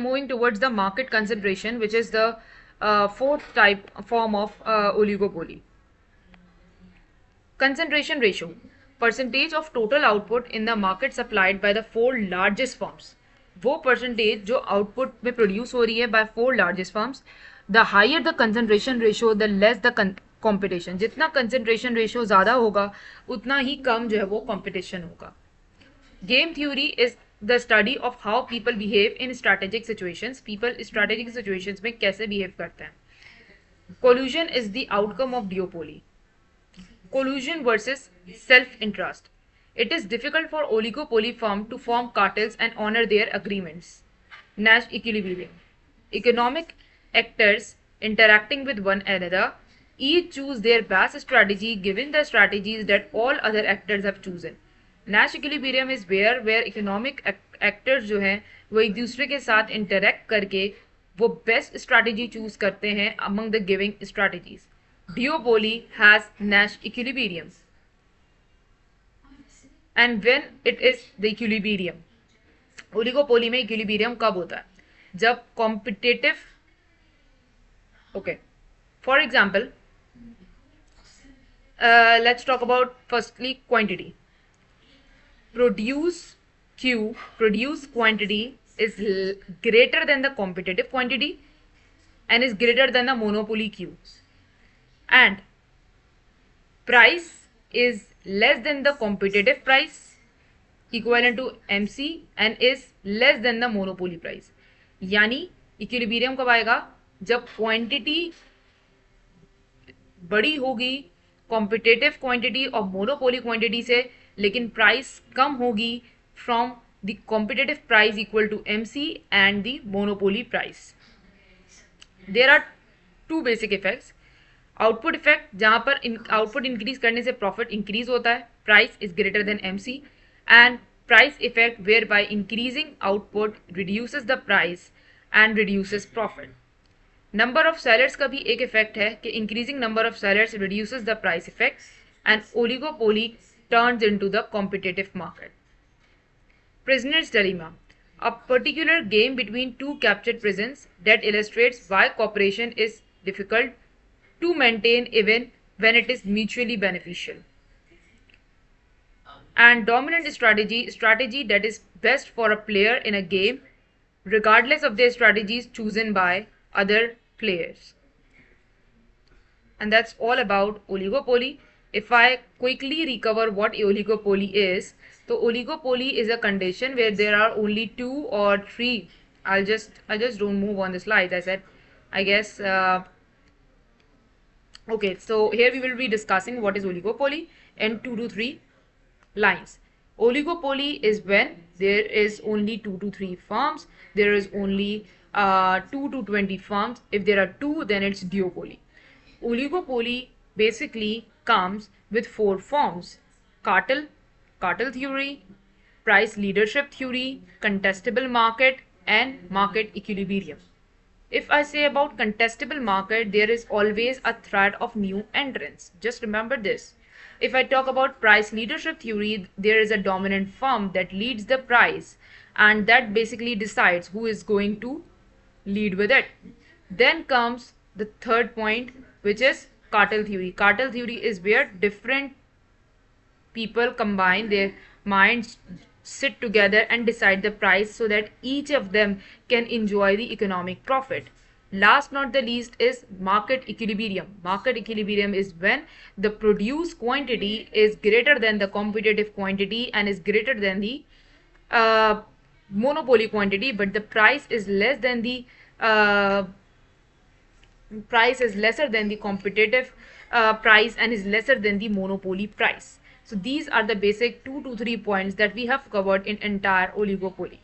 moving towards the market concentration, which is the fourth form of oligopoly. Concentration ratio, percentage of total output in the market supplied by the four largest firms. वो percentage जो output में produce हो रही है by four largest firms. The higher the concentration ratio, the less the competition. जितना concentration ratio ज़्यादा होगा उतना ही कम जो है वो competition होगा. Game theory is the study of how people behave in strategic situations. People strategic situations में कैसे behave करते हैं. Collusion is the outcome of duopoly. Collusion versus self-interest. It is difficult for oligopoly firms to form cartels and honor their agreements. Nash equilibrium. Economic actors interacting with one another each choose their best strategy given the strategies that all other actors have chosen. Nash equilibrium is where economic actors जो हैं वो एक दूसरे के साथ interact करके वो best strategy choose करते हैं among the giving strategies. Duopoly has Nash equilibrium. And when it is the equilibrium, oligopoly में equilibrium कब होता है? जब competitive, okay, for example, let's talk about firstly quantity. Produce quantity is greater than the competitive quantity and is greater than the monopoly Q. And price is less than the competitive price equivalent to MC and is less than the monopoly price. यानी equilibrium कब आएगा? जब quantity बड़ी होगी competitive quantity और monopoly quantity से, लेकिन price कम होगी from the competitive price equal to MC and the monopoly price. There are two basic effects. Output effect, जहां पर आउटपुट इंक्रीज करने से प्रॉफिट इंक्रीज होता है, price is greater than MC. And price effect where by increasing output reduces the price and reduces profit. Number of sellers का भी एक effect है कि increasing number of sellers reduces the price effect and oligopoly turns into the competitive market. Prisoner's dilemma, a particular game between two captured prisons that illustrates why cooperation is difficult to maintain even when it is mutually beneficial. And dominant strategy that is best for a player in a game regardless of their strategies chosen by other players. And that's all about oligopoly. If I quickly recover what oligopoly is, so oligopoly is a condition where there are only two or three. I'll just don't move on the slide. I said, I guess. Okay, so here we will be discussing what is oligopoly in 2 to 3 lines. Oligopoly is when there is only 2 to 3 firms. There is only 2 to 20 firms. If there are 2, then it's duopoly. Oligopoly basically comes with 4 forms: cartel theory, price leadership theory, contestable market, and market equilibrium. If I say about contestable market, there is always a threat of new entrants. Just remember this. If I talk about price leadership theory, there is a dominant firm that leads the price and that basically decides who is going to lead with it. Then comes the third point, which is cartel theory. Cartel theory is where different people combine their minds, sit together and decide the price so that each of them can enjoy the economic profit. Last not the least is market equilibrium. Market equilibrium is when the produced quantity is greater than the competitive quantity and is greater than the monopoly quantity, but the price is less than the price is lesser than the competitive price and is lesser than the monopoly price. So these are the basic 2 to 3 points that we have covered in entire oligopoly.